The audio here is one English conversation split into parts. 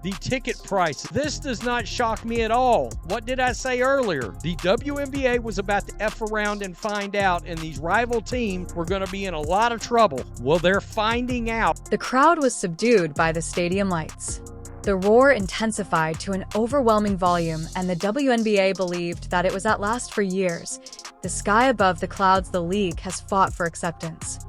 The ticket price. This does not shock me at all. What did I say earlier? The WNBA was about to F around and find out, and these rival teams were going to be in a lot of trouble. Well, they're finding out. The crowd was subdued by the stadium lights. The roar intensified to an overwhelming volume, and the WNBA believed that it was at last for years. The sky above the clouds the league has fought for acceptance.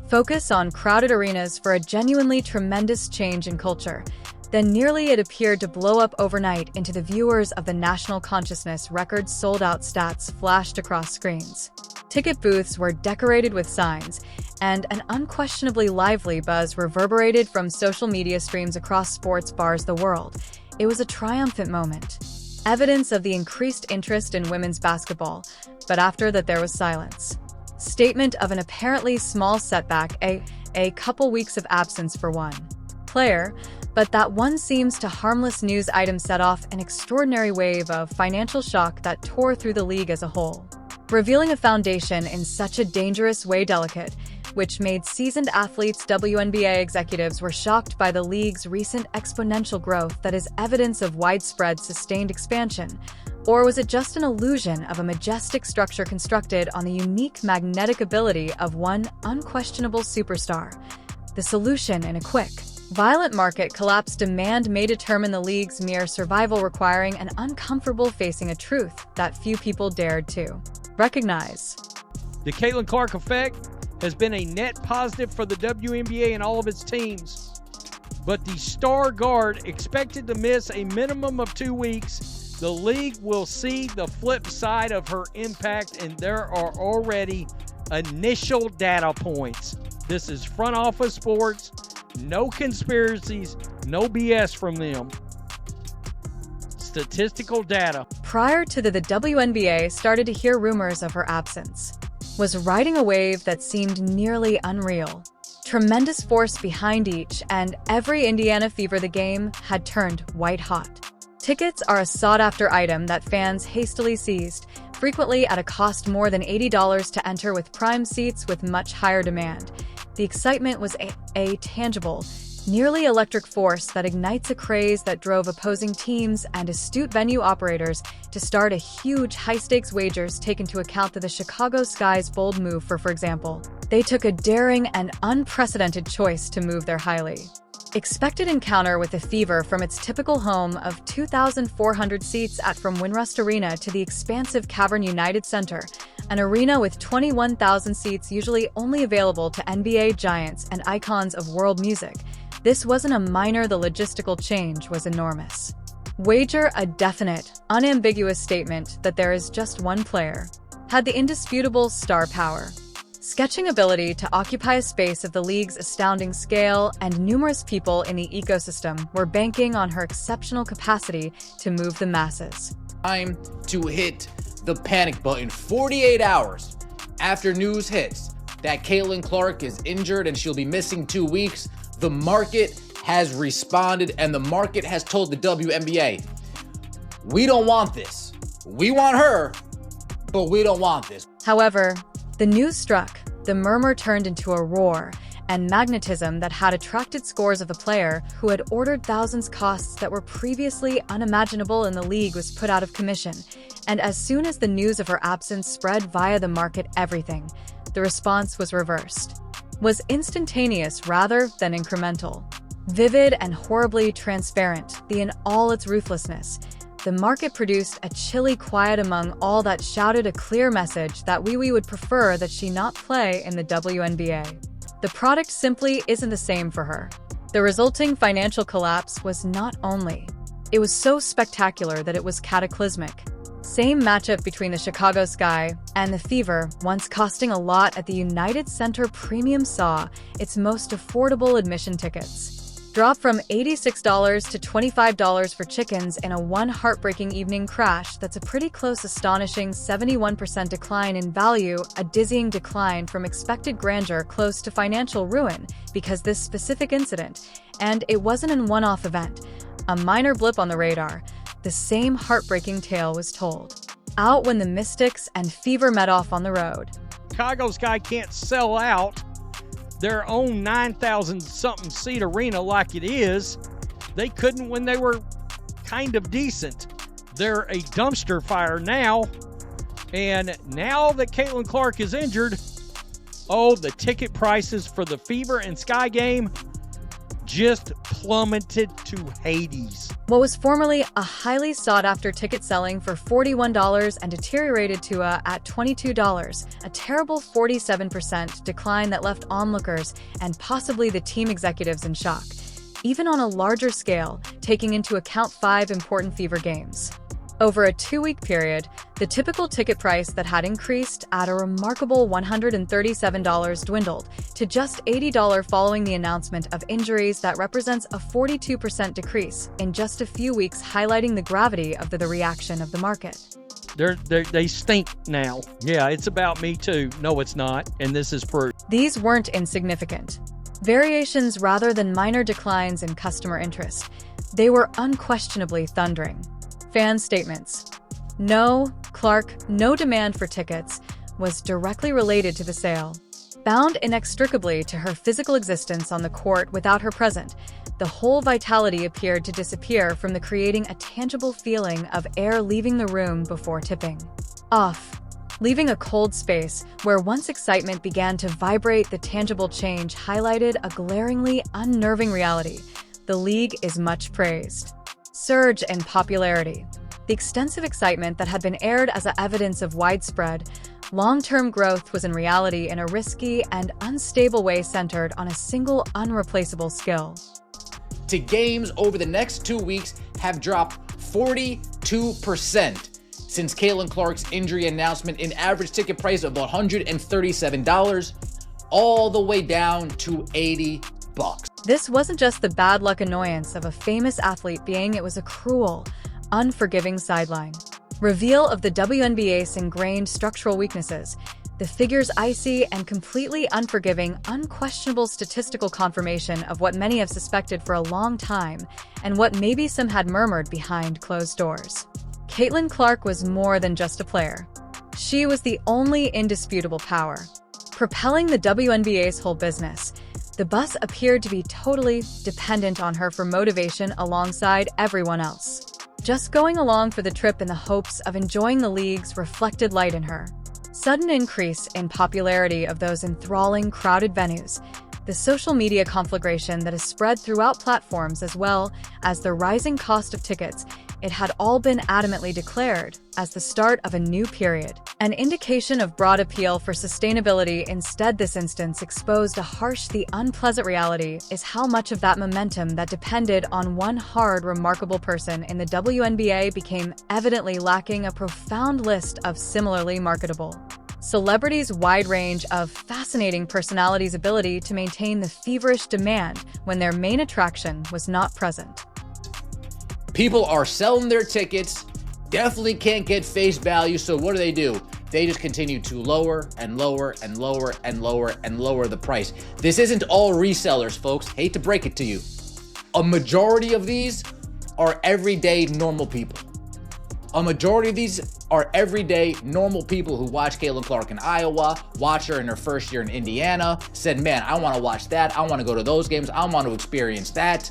Focus on crowded arenas for a genuinely tremendous change in culture. Then nearly it appeared to blow up overnight into the viewers of the national consciousness. Record sold-out stats flashed across screens. Ticket booths were decorated with signs, and an unquestionably lively buzz reverberated from social media streams across sports bars the world. It was a triumphant moment. Evidence of the increased interest in women's basketball, but after that there was silence. Statement of an apparently small setback, a couple weeks of absence for one player, but that one seems to harmless news item set off an extraordinary wave of financial shock that tore through the league as a whole, revealing a foundation in such a dangerous way delicate, which made seasoned athletes. WNBA executives were shocked by the league's recent exponential growth that is evidence of widespread sustained expansion. Or was it just an illusion of a majestic structure constructed on the unique magnetic ability of one unquestionable superstar? The solution in a quick, violent market collapse demand may determine the league's mere survival, requiring an uncomfortable facing a truth that few people dared to recognize. The Caitlin Clark effect has been a net positive for the WNBA and all of its teams. But the star guard expected to miss a minimum of 2 weeks. The league will see the flip side of her impact, and there are already initial data points. This is front office sports. No conspiracies, no BS from them. Statistical data. Prior to the WNBA started to hear rumors of her absence, was riding a wave that seemed nearly unreal. Tremendous force behind each and every Indiana Fever. The game had turned white hot. Tickets are a sought-after item that fans hastily seized, frequently at a cost more than $80 to enter, with prime seats with much higher demand. The excitement was a tangible, nearly electric force that ignites a craze that drove opposing teams and astute venue operators to start a huge high-stakes wagers. Take into account that the Chicago Sky's bold move for example, they took a daring and unprecedented choice to move their highly expected encounter with the Fever from its typical home of 2,400 seats from Winrust Arena to the expansive Cavern United Center, an arena with 21,000 seats usually only available to NBA giants and icons of world music. This wasn't a minor, the logistical change was enormous. Wager a definite, unambiguous statement that there is just one player, had the indisputable star power, sketching ability to occupy a space of the league's astounding scale, and numerous people in the ecosystem were banking on her exceptional capacity to move the masses. Time to hit the panic button. 48 hours after news hits that Caitlin Clark is injured and she'll be missing 2 weeks, the market has responded, and the market has told the WNBA, we don't want this. We want her, but we don't want this. However, the news struck, the murmur turned into a roar, and magnetism that had attracted scores of the player who had ordered thousands. Costs that were previously unimaginable in the league was put out of commission, and as soon as the news of her absence spread via the market, everything, the response was reversed, was instantaneous rather than incremental. Vivid and horribly transparent, in all its ruthlessness, the market produced a chilly quiet among all that shouted a clear message that we would prefer that she not play in the WNBA. The product simply isn't the same for her. The resulting financial collapse was not only, it was so spectacular that it was cataclysmic. Same matchup between the Chicago Sky and the Fever, once costing a lot at the United Center Premium, saw its most affordable admission tickets drop from $86 to $25 for chickens in a one heartbreaking evening crash. That's a pretty close, astonishing 71% decline in value, a dizzying decline from expected grandeur close to financial ruin because this specific incident, and it wasn't a one-off event, a minor blip on the radar. The same heartbreaking tale was told out when the Mystics and Fever met off on the road. Chicago Sky can't sell out their own 9,000-something seat arena like it is. They couldn't when they were kind of decent. They're a dumpster fire now. And now that Caitlin Clark is injured, the ticket prices for the Fever and Sky game just plummeted to Hades. What was formerly a highly sought-after ticket selling for $41 and deteriorated to at $22, a terrible 47% decline that left onlookers and possibly the team executives in shock, even on a larger scale, taking into account 5 important Fever games. Over a 2-week period, the typical ticket price that had increased at a remarkable $137 dwindled to just $80 following the announcement of injuries. That represents a 42% decrease in just a few weeks, highlighting the gravity of the reaction of the market. They stink now. Yeah, it's about me too. No, it's not, and this is proof. These weren't insignificant variations rather than minor declines in customer interest. They were unquestionably thundering. Fan statements. No, Clark, no demand for tickets was directly related to the sale. Bound inextricably to her physical existence on the court without her present, the whole vitality appeared to disappear from the creating a tangible feeling of air leaving the room before tipping off, leaving a cold space where once excitement began to vibrate. The tangible change highlighted a glaringly unnerving reality. The league is much praised. Surge in popularity. The extensive excitement that had been aired as evidence of widespread, long-term growth was in reality in a risky and unstable way centered on a single unreplaceable skill. To games over the next 2 weeks have dropped 42% since Caitlin Clark's injury announcement, an average ticket price of $137, all the way down to $80. This wasn't just the bad luck annoyance of a famous athlete being, it was a cruel, unforgiving sideline reveal of the WNBA's ingrained structural weaknesses, the figure's icy and completely unforgiving, unquestionable statistical confirmation of what many have suspected for a long time and what maybe some had murmured behind closed doors. Caitlin Clark was more than just a player. She was the only indisputable power, propelling the WNBA's whole business. The bus appeared to be totally dependent on her for motivation alongside everyone else, just going along for the trip in the hopes of enjoying the league's reflected light in her. Sudden increase in popularity of those enthralling, crowded venues, the social media conflagration that has spread throughout platforms, as well as the rising cost of tickets, it had all been adamantly declared as the start of a new period, an indication of broad appeal for sustainability. Instead, this instance exposed a harsh, the unpleasant reality is how much of that momentum that depended on one hard, remarkable person in the WNBA became evidently lacking. A profound list of similarly marketable celebrities, wide range of fascinating personalities' ability to maintain the feverish demand when their main attraction was not present. People are selling their tickets, definitely can't get face value, so what do? They just continue to lower and lower and lower and lower and lower the price. This isn't all resellers, folks. Hate to break it to you. A majority of these are everyday normal people. A majority of these are everyday normal people who watch Caitlin Clark in Iowa, watch her in her first year in Indiana, said, man, I want to watch that. I want to go to those games. I want to experience that.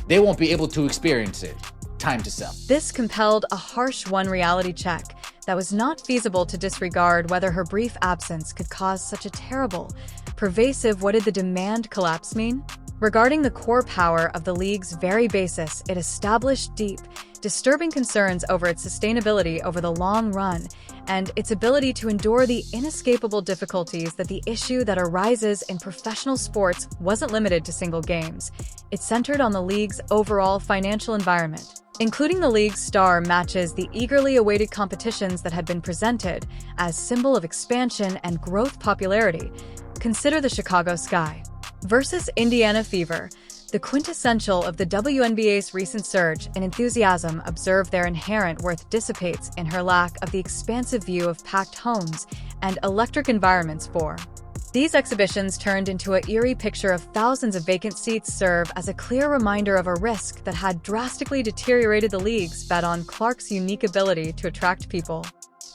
They won't be able to experience it. Time to sell. This compelled a harsh reality check that was not feasible to disregard whether her brief absence could cause such a terrible, pervasive what did the demand collapse mean? Regarding the core power of the league's very basis, it established deep, disturbing concerns over its sustainability over the long run and its ability to endure the inescapable difficulties. That the issue that arises in professional sports wasn't limited to single games. It centered on the league's overall financial environment, including the league's star matches, the eagerly awaited competitions that had been presented as symbol of expansion and growth popularity. Consider the Chicago Sky versus Indiana Fever, the quintessential of the WNBA's recent surge in enthusiasm. Observe their inherent worth dissipates in her lack of the expansive view of packed homes and electric environments. For these exhibitions turned into an eerie picture of thousands of vacant seats serve as a clear reminder of a risk that had drastically deteriorated the league's bet on Clark's unique ability to attract people.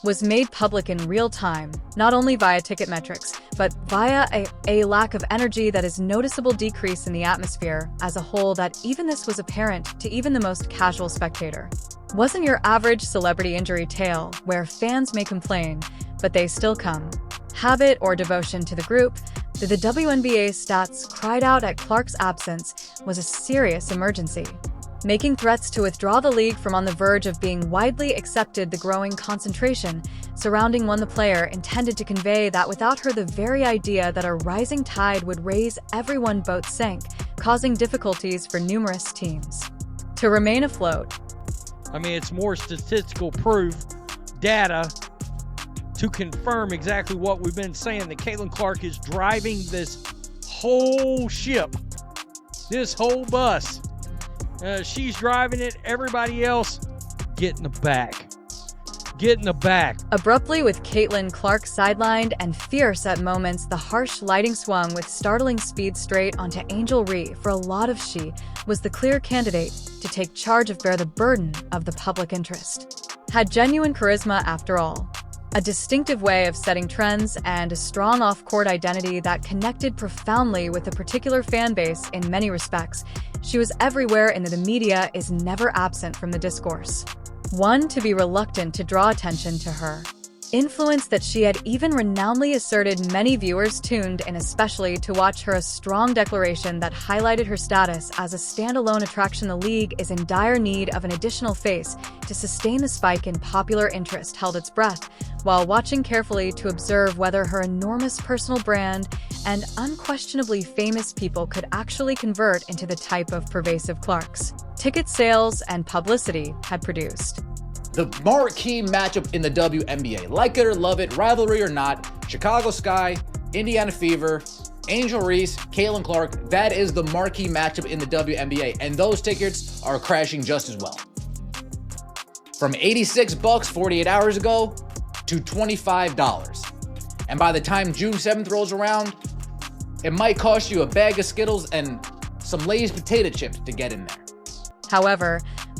was made public in real time, not only via ticket metrics, but via a lack of energy that is noticeable decrease in the atmosphere as a whole that even this was apparent to even the most casual spectator. Wasn't your average celebrity injury tale, where fans may complain, but they still come. Habit or devotion to the group, the WNBA stats cried out at Clark's absence was a serious emergency, making threats to withdraw the league from on the verge of being widely accepted. The growing concentration surrounding the player intended to convey that without her the very idea that a rising tide would raise everyone boat sank, causing difficulties for numerous teams to remain afloat. I mean, it's more statistical proof, data, to confirm exactly what we've been saying, that Caitlin Clark is driving this whole ship, this whole bus. She's driving it. Everybody else, get in the back. Get in the back. Abruptly, with Caitlin Clark sidelined and fierce at moments, the harsh lighting swung with startling speed straight onto Angel Reese. For a lot of she was the clear candidate to take charge of bear the burden of the public interest. Had genuine charisma after all. A distinctive way of setting trends and a strong off-court identity that connected profoundly with a particular fan base in many respects. She was everywhere and the media is never absent from the discourse. One to be reluctant to draw attention to her. Influence that she had even renownedly asserted. Many viewers tuned in especially to watch her, a strong declaration that highlighted her status as a standalone attraction. The league is in dire need of an additional face to sustain the spike in popular interest. Held its breath while watching carefully to observe whether her enormous personal brand and unquestionably famous people could actually convert into the type of pervasive Clark's ticket sales and publicity had produced. The marquee matchup in the WNBA. Like it or love it, rivalry or not, Chicago Sky, Indiana Fever, Angel Reese, Caitlin Clark, that is the marquee matchup in the WNBA, and those tickets are crashing just as well. From $86 48 hours ago to $25. And by the time June 7th rolls around, it might cost you a bag of Skittles and some Lay's potato chips to get in there. However,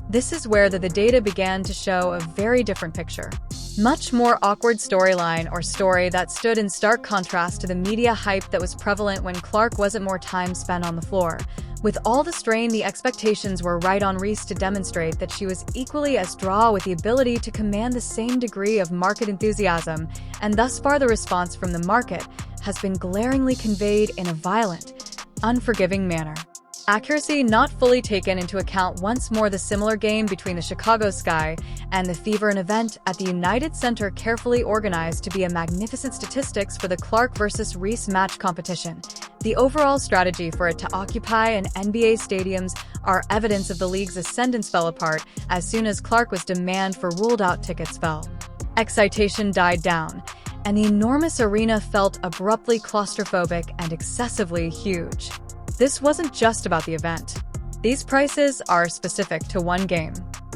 this is where the data began to show a very different picture. Much more awkward storyline or story that stood in stark contrast to the media hype that was prevalent when Clark wasn't more time spent on the floor. With all the strain, the expectations were right on Reese to demonstrate that she was equally as draw with the ability to command the same degree of market enthusiasm, and thus far the response from the market has been glaringly conveyed in a violent, unforgiving manner. Accuracy not fully taken into account. Once more, the similar game between the Chicago Sky and the Fever, an event at the United Center carefully organized to be a magnificent statistics for the Clark versus Reese match competition. The overall strategy for it to occupy an NBA stadiums are evidence of the league's ascendance fell apart as soon as Clark was demand for ruled out tickets fell. Excitation died down, and the enormous arena felt abruptly claustrophobic and excessively huge. This wasn't just about the event. These prices are specific to one game.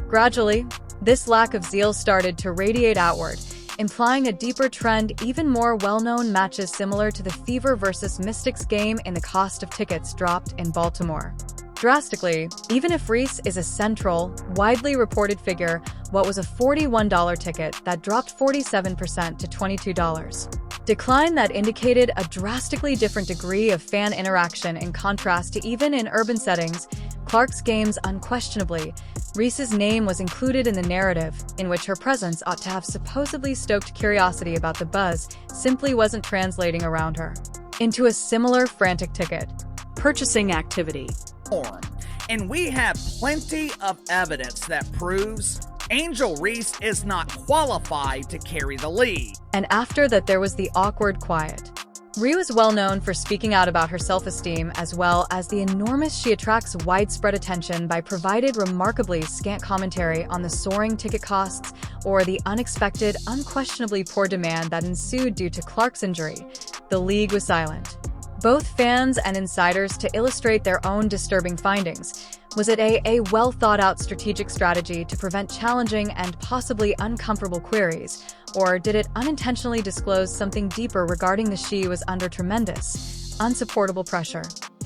Gradually, this lack of zeal started to radiate outward, implying a deeper trend. Even more well-known matches similar to the Fever versus Mystics game in the cost of tickets dropped in Baltimore drastically. Even if Reese is a central, widely reported figure, what was a $41 ticket that dropped 47% to $22. Decline that indicated a drastically different degree of fan interaction in contrast to even in urban settings. Clark's games unquestionably, Reese's name was included in the narrative, in which her presence ought to have supposedly stoked curiosity about the buzz, simply wasn't translating around her into a similar frantic ticket purchasing activity. And we have plenty of evidence that proves Angel Reese is not qualified to carry the lead. And after that, there was the awkward quiet. Reese was well known for speaking out about her self-esteem, as well as the enormous she attracts widespread attention by provided remarkably scant commentary on the soaring ticket costs or the unexpected, unquestionably poor demand that ensued due to Clark's injury. The league was silent. Both fans and insiders to illustrate their own disturbing findings. Was it a well-thought-out strategic strategy to prevent challenging and possibly uncomfortable queries, or did it unintentionally disclose something deeper regarding the she was under tremendous, unsupportable pressure?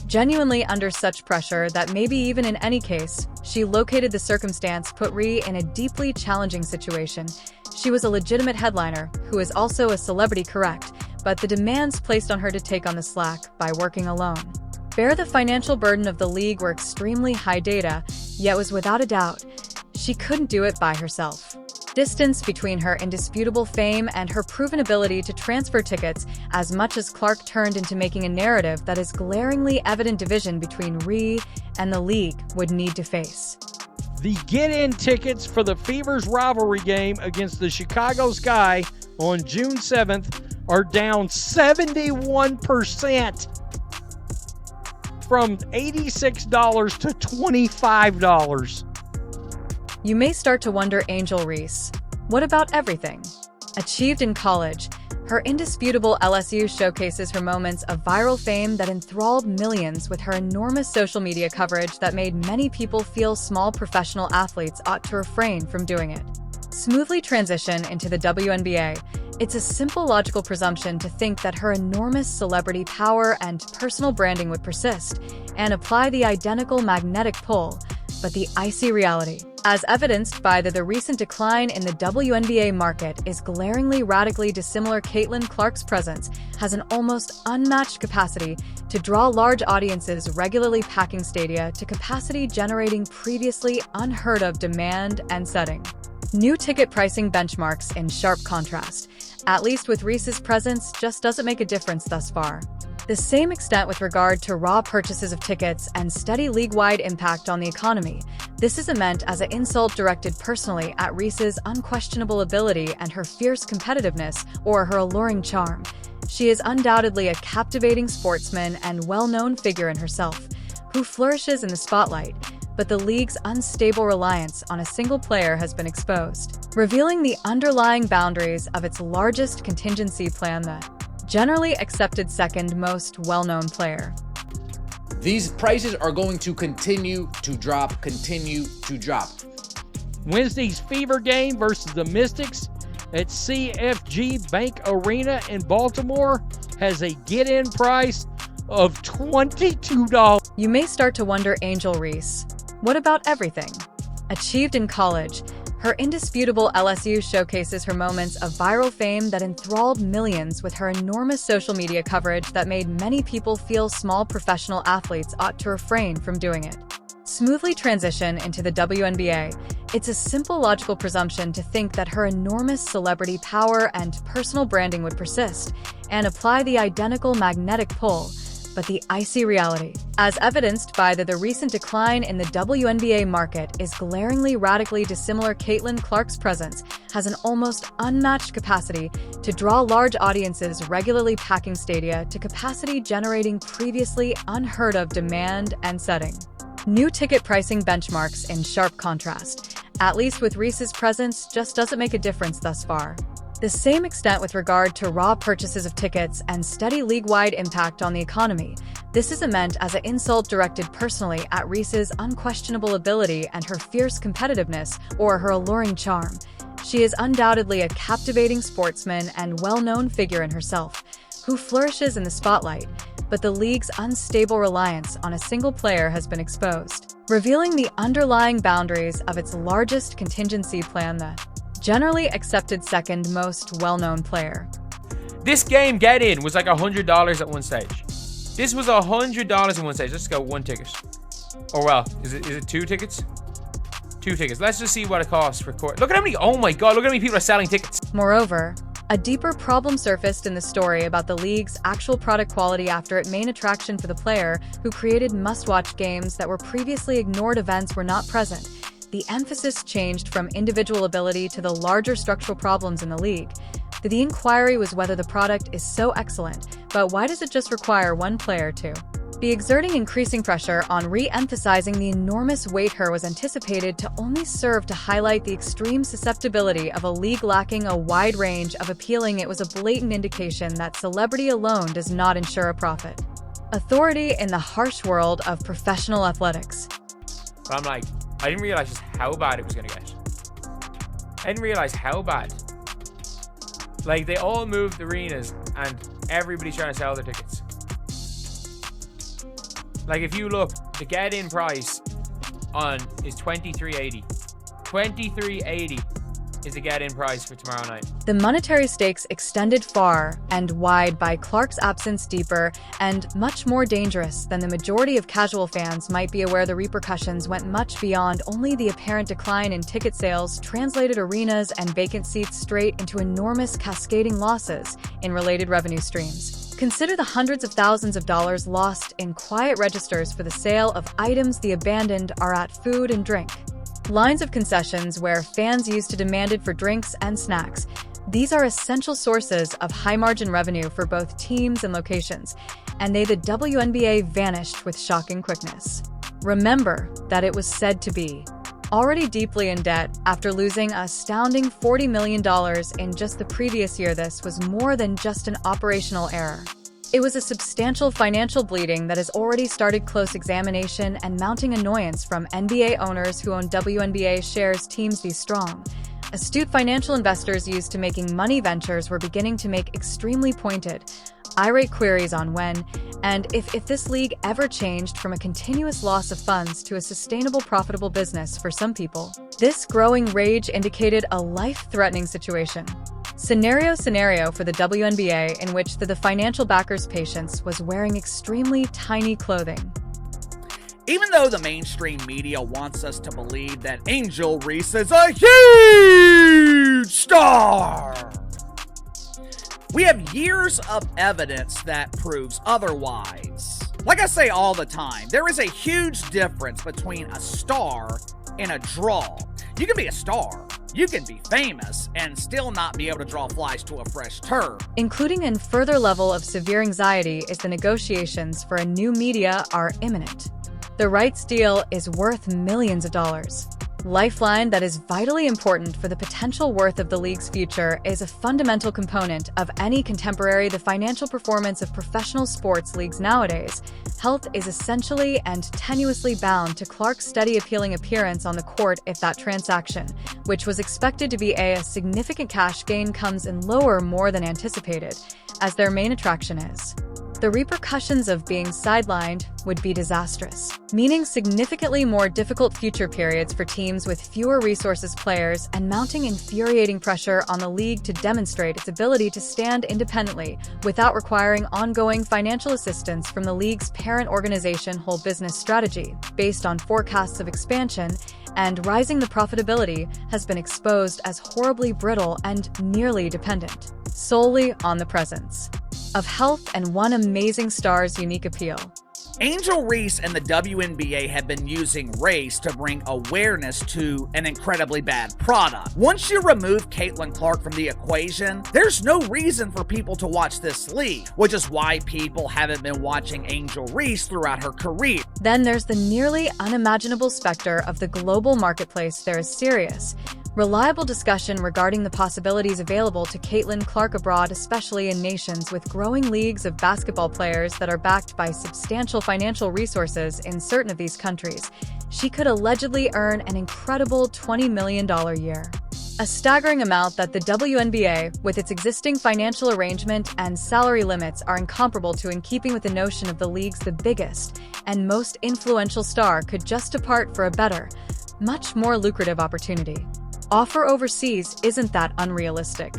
Genuinely under such pressure that maybe even in any case, she located the circumstance put Reese in a deeply challenging situation. She was a legitimate headliner who is also a celebrity, correct, but the demands placed on her to take on the slack by working alone. Bear the financial burden of the league were extremely high data, yet was without a doubt, she couldn't do it by herself. Distance between her indisputable fame and her proven ability to transfer tickets as much as Clark turned into making a narrative that is glaringly evident division between Ree and the league would need to face. The get-in tickets for the Fever's rivalry game against the Chicago Sky on June 7th are down 71% from $86 to $25. You may start to wonder, Angel Reese, what about everything? Achieved in college, her indisputable LSU showcases her moments of viral fame that enthralled millions with her enormous social media coverage that made many people feel small professional athletes ought to refrain from doing it. Smoothly transition into the WNBA, it's a simple logical presumption to think that her enormous celebrity power and personal branding would persist and apply the identical magnetic pull, but the icy reality, as evidenced by the recent decline in the WNBA market, is glaringly radically dissimilar. Caitlin Clark's presence has an almost unmatched capacity to draw large audiences, regularly packing stadia to capacity, generating previously unheard of demand and setting new ticket pricing benchmarks in sharp contrast. At least with Reese's presence just doesn't make a difference thus far. The same extent with regard to raw purchases of tickets and steady league-wide impact on the economy. This isn't meant as an insult directed personally at Reese's unquestionable ability and her fierce competitiveness or her alluring charm. She is undoubtedly a captivating sportsman and well-known figure in herself, who flourishes in the spotlight, but the league's unstable reliance on a single player has been exposed, revealing the underlying boundaries of its largest contingency plan, the generally accepted second most well-known player. These prices are going to continue to drop. Wednesday's Fever game versus the Mystics at CFG Bank Arena in Baltimore has a get-in price of $22. You may start to wonder, Angel Reese, what about everything? Achieved in college, her indisputable LSU showcases her moments of viral fame that enthralled millions with her enormous social media coverage that made many people feel small professional athletes ought to refrain from doing it. Smoothly transition into the WNBA, it's a simple logical presumption to think that her enormous celebrity power and personal branding would persist and apply the identical magnetic pull, but the icy reality, as evidenced by the recent decline in the WNBA market, is glaringly radically dissimilar. Caitlin Clark's presence has an almost unmatched capacity to draw large audiences, regularly packing stadia to capacity, generating previously unheard of demand and setting new ticket pricing benchmarks in sharp contrast. At least with Reese's presence just doesn't make a difference thus far. The same extent with regard to raw purchases of tickets and steady league-wide impact on the economy. This isn't meant as an insult directed personally at Reese's unquestionable ability and her fierce competitiveness or her alluring charm. She is undoubtedly a captivating sportsman and well-known figure in herself, who flourishes in the spotlight, but the league's unstable reliance on a single player has been exposed, revealing the underlying boundaries of its largest contingency plan, the generally accepted second most well-known player. This game get-in was like $100 at one stage. This was $100 at one stage. Let's go one ticket. Or well, is it two tickets? Two tickets. Let's just see what it costs for court. Look at how many, oh my god, look at how many people are selling tickets. Moreover, a deeper problem surfaced in the story about the league's actual product quality after its main attraction for the player who created must-watch games that were previously ignored. Events were not present. The emphasis changed from individual ability to the larger structural problems in the league. The inquiry was whether the product is so excellent, but why does it just require one player to be exerting increasing pressure on re-emphasizing the enormous weight her was anticipated to only serve to highlight the extreme susceptibility of a league lacking a wide range of appealing. It was a blatant indication that celebrity alone does not ensure a profit. Authority in the harsh world of professional athletics. But I'm like, I didn't realize just how bad it was going to get. I didn't realize how bad. Like, they all moved arenas and everybody's trying to sell their tickets. Like, if you look, the get-in price is $23.80. $23.80. is the get-in price for tomorrow night? The monetary stakes extended far and wide by Clark's absence deeper and much more dangerous than the majority of casual fans might be aware. The repercussions went much beyond only the apparent decline in ticket sales, translated arenas and vacant seats straight into enormous cascading losses in related revenue streams. Consider the hundreds of thousands of dollars lost in quiet registers for the sale of items the abandoned are at food and drink. Lines of concessions where fans used to demanded for drinks and snacks. These are essential sources of high-margin revenue for both teams and locations, and the WNBA vanished with shocking quickness. Remember that it was said to be already deeply in debt after losing an astounding $40 million in just the previous year. This was more than just an operational error. It was a substantial financial bleeding that has already started close examination and mounting annoyance from NBA owners who own WNBA shares. Teams be strong. Astute financial investors used to making money ventures were beginning to make extremely pointed, irate queries on when and if this league ever changed from a continuous loss of funds to a sustainable, profitable business for some people. This growing rage indicated a life-threatening situation. Scenario for the WNBA in which the financial backer's patience was wearing extremely tiny clothing. Even though the mainstream media wants us to believe that Angel Reese is a huge star, we have years of evidence that proves otherwise. Like I say all the time, there is a huge difference between a star and a draw. You can be a star, you can be famous, and still not be able to draw flies to a fresh turf. Including in further level of severe anxiety is the negotiations for a new media are imminent. The rights deal is worth millions of dollars. Lifeline that is vitally important for the potential worth of the league's future is a fundamental component of any contemporary the financial performance of professional sports leagues nowadays. Health is essentially and tenuously bound to Clark's steady appealing appearance on the court if that transaction, which was expected to be a significant cash gain, comes in lower more than anticipated, as their main attraction is. The repercussions of being sidelined would be disastrous, meaning significantly more difficult future periods for teams with fewer resources, players, and mounting infuriating pressure on the league to demonstrate its ability to stand independently without requiring ongoing financial assistance from the league's parent organization. Whole business strategy, based on forecasts of expansion and rising the profitability, has been exposed as horribly brittle and nearly dependent solely on the presence of health and one amazing star's unique appeal. Angel Reese and the WNBA have been using race to bring awareness to an incredibly bad product. Once you remove Caitlin Clark from the equation, there's no reason for people to watch this league, which is why people haven't been watching Angel Reese throughout her career. Then there's the nearly unimaginable specter of the global marketplace. There is serious, reliable discussion regarding the possibilities available to Caitlin Clark abroad, especially in nations with growing leagues of basketball players that are backed by substantial financial resources. In certain of these countries, she could allegedly earn an incredible $20 million a year. A staggering amount that the WNBA, with its existing financial arrangement and salary limits, are incomparable to, in keeping with the notion of the league's the biggest and most influential star could just depart for a better, much more lucrative opportunity. Offer overseas isn't that unrealistic.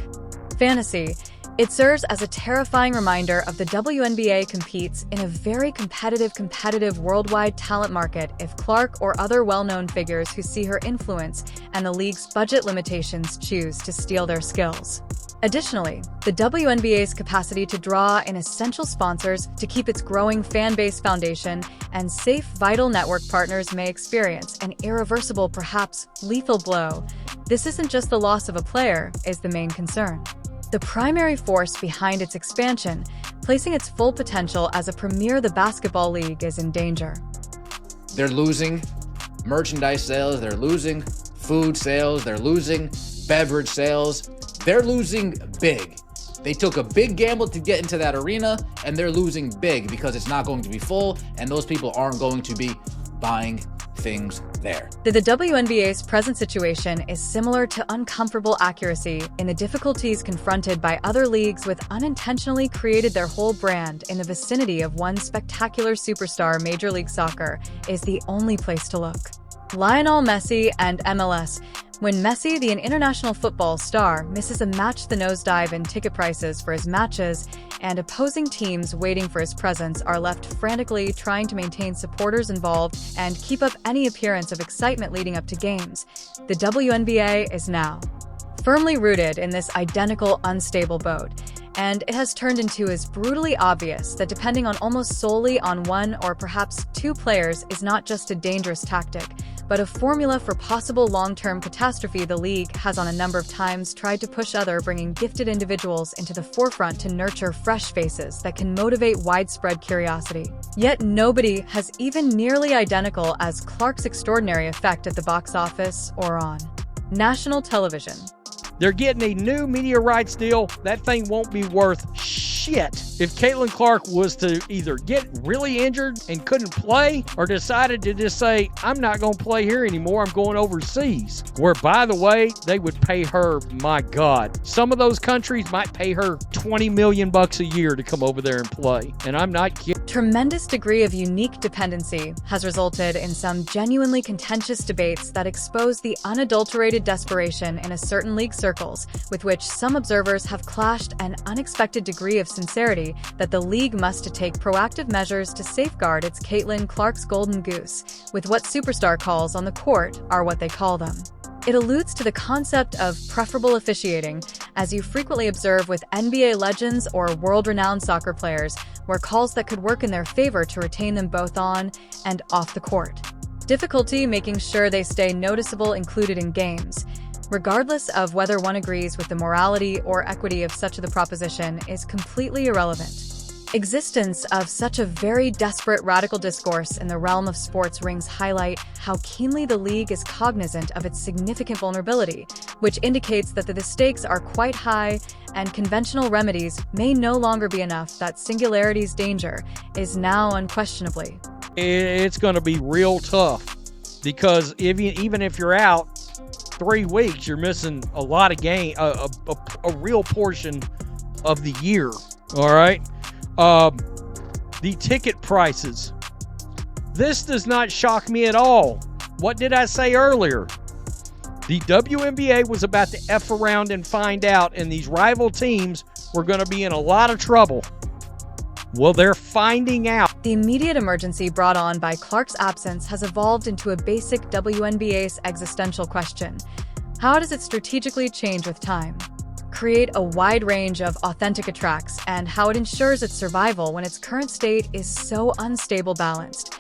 Fantasy. It serves as a terrifying reminder of the WNBA competes in a very competitive worldwide talent market if Clark or other well-known figures who see her influence and the league's budget limitations choose to steal their skills. Additionally, the WNBA's capacity to draw in essential sponsors to keep its growing fan base foundation and safe, vital network partners may experience an irreversible, perhaps lethal blow. This isn't just the loss of a player, is the main concern. The primary force behind its expansion, placing its full potential as a premier, the basketball league, is in danger. They're losing merchandise sales, they're losing food sales, they're losing beverage sales. They're losing big. They took a big gamble to get into that arena, and they're losing big because it's not going to be full, and those people aren't going to be buying things there. The WNBA's present situation is similar to uncomfortable accuracy in the difficulties confronted by other leagues with unintentionally created their whole brand in the vicinity of one spectacular superstar. Major League Soccer is the only place to look. Lionel Messi and MLS. When Messi, the international football star, misses a match, the nosedive in ticket prices for his matches, and opposing teams waiting for his presence are left frantically trying to maintain supporters involved and keep up any appearance of excitement leading up to games, the WNBA is now firmly rooted in this identical, unstable boat, and it has turned into as brutally obvious that depending on almost solely on one or perhaps two players is not just a dangerous tactic, but a formula for possible long-term catastrophe. The league has on a number of times tried to push bringing gifted individuals into the forefront to nurture fresh faces that can motivate widespread curiosity. Yet nobody has even nearly identical as Clark's extraordinary effect at the box office or on national television. They're getting a new media rights deal. That thing won't be worth shit if Caitlin Clark was to either get really injured and couldn't play or decided to just say, I'm not going to play here anymore, I'm going overseas. Where, by the way, they would pay her, my God, some of those countries might pay her $20 million a year to come over there and play. And I'm not kidding. Tremendous degree of unique dependency has resulted in some genuinely contentious debates that expose the unadulterated desperation in a certain league circles, with which some observers have clashed an unexpected degree of sincerity that the league must take proactive measures to safeguard its Caitlin Clark's golden goose, with what superstar calls on the court are what they call them. It alludes to the concept of preferable officiating, as you frequently observe with NBA legends or world-renowned soccer players, where calls that could work in their favor to retain them both on and off the court. Difficulty making sure they stay noticeable included in games, regardless of whether one agrees with the morality or equity of such the proposition, is completely irrelevant. Existence of such a very desperate radical discourse in the realm of sports rings highlight how keenly the league is cognizant of its significant vulnerability, which indicates that the stakes are quite high and conventional remedies may no longer be enough. That singularity's danger is now unquestionably. It's going to be real tough because even if you're out 3 weeks, you're missing a lot of a real portion of the year. All right. The ticket prices. This does not shock me at all. What did I say earlier? The WNBA was about to F around and find out, and these rival teams were going to be in a lot of trouble. Well, they're finding out. The immediate emergency brought on by Clark's absence has evolved into a basic WNBA's existential question. How does it strategically change with time? Create a wide range of authentic attracts, and how it ensures its survival when its current state is so unstable balanced.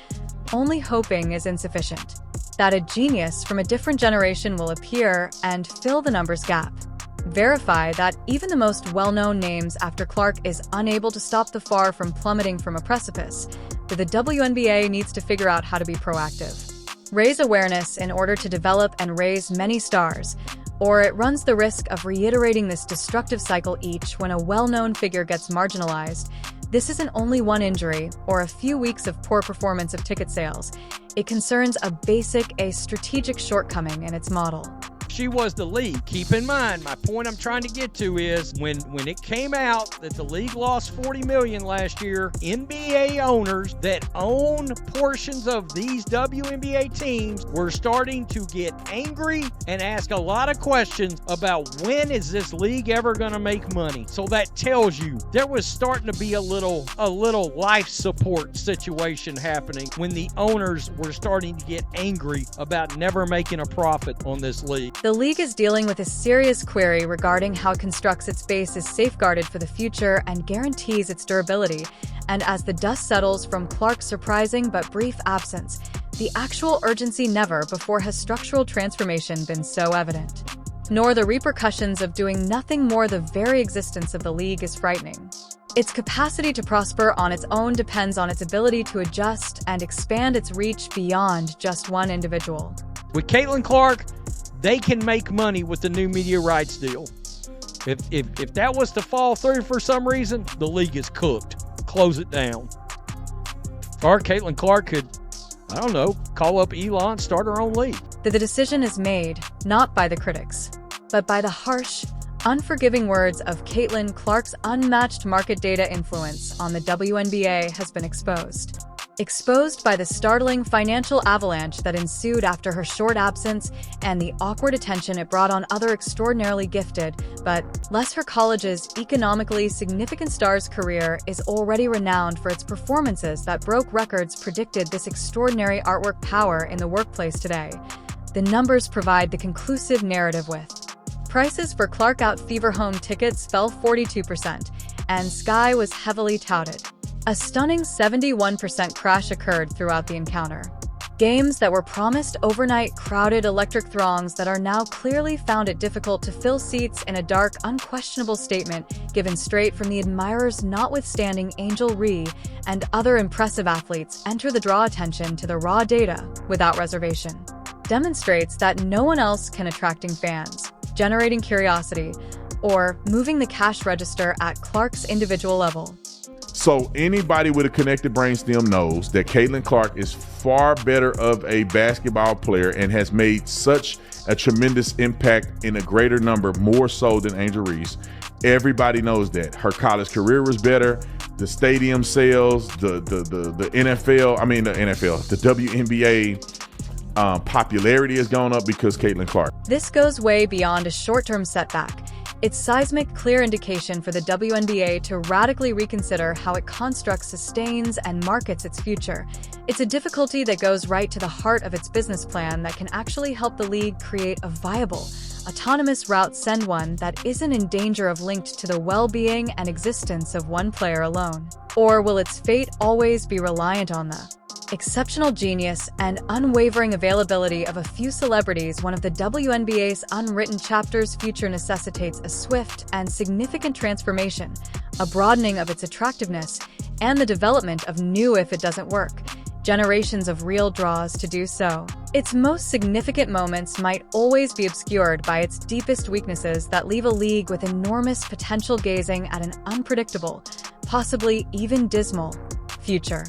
Only hoping is insufficient. That a genius from a different generation will appear and fill the numbers gap. Verify that even the most well-known names after Clark is unable to stop the far from plummeting from a precipice, that the WNBA needs to figure out how to be proactive. Raise awareness in order to develop and raise many stars, or it runs the risk of reiterating this destructive cycle each when a well-known figure gets marginalized. This isn't only one injury or a few weeks of poor performance of ticket sales. It concerns a strategic shortcoming in its model. She was the league. Keep in mind, my point I'm trying to get to is when it came out that the league lost $40 million last year, NBA owners that own portions of these WNBA teams were starting to get angry and ask a lot of questions about when is this league ever going to make money. So that tells you there was starting to be a little life support situation happening when the owners were starting to get angry about never making a profit on this league. The league is dealing with a serious query regarding how it constructs its base is safeguarded for the future and guarantees its durability. And as the dust settles from Clark's surprising but brief absence, the actual urgency never before has structural transformation been so evident. Nor the repercussions of doing nothing more. The very existence of the league is frightening. Its capacity to prosper on its own depends on its ability to adjust and expand its reach beyond just one individual. With Caitlin Clark, they can make money with the new media rights deal. If that was to fall through for some reason, the league is cooked. Close it down. Or Caitlin Clark could, I don't know, call up Elon, start her own league. The decision is made, not by the critics, but by the harsh, unforgiving words of Caitlin Clark's unmatched market data influence on the WNBA has been exposed. Exposed by the startling financial avalanche that ensued after her short absence and the awkward attention it brought on other extraordinarily gifted, but less her college's economically significant star's career is already renowned for its performances that broke records predicted this extraordinary artwork power in the workplace today. The numbers provide the conclusive narrative with. Prices for Clark Out Fever home tickets fell 42%, and Sky was heavily touted. A stunning 71% crash occurred throughout the encounter. Games that were promised overnight crowded electric throngs that are now clearly found it difficult to fill seats in a dark, unquestionable statement given straight from the admirers notwithstanding Angel Reese and other impressive athletes enter the draw attention to the raw data without reservation. Demonstrates that no one else can attracting fans, generating curiosity, or moving the cash register at Clark's individual level. So anybody with a connected brainstem knows that Caitlin Clark is far better of a basketball player and has made such a tremendous impact in a greater number, more so than Angel Reese. Everybody knows that. Her college career was better. The stadium sales, the WNBA popularity has gone up because Caitlin Clark. This goes way beyond a short-term setback. It's seismic, clear indication for the WNBA to radically reconsider how it constructs, sustains, and markets its future. It's a difficulty that goes right to the heart of its business plan that can actually help the league create a viable, autonomous route, send one that isn't in danger of linked to the well-being and existence of one player alone. Or will its fate always be reliant on the exceptional genius and unwavering availability of a few celebrities? One of the WNBA's unwritten chapters' future necessitates a swift and significant transformation, a broadening of its attractiveness, and the development of new if it doesn't work. Generations of real draws to do so. Its most significant moments might always be obscured by its deepest weaknesses that leave a league with enormous potential gazing at an unpredictable, possibly even dismal, future.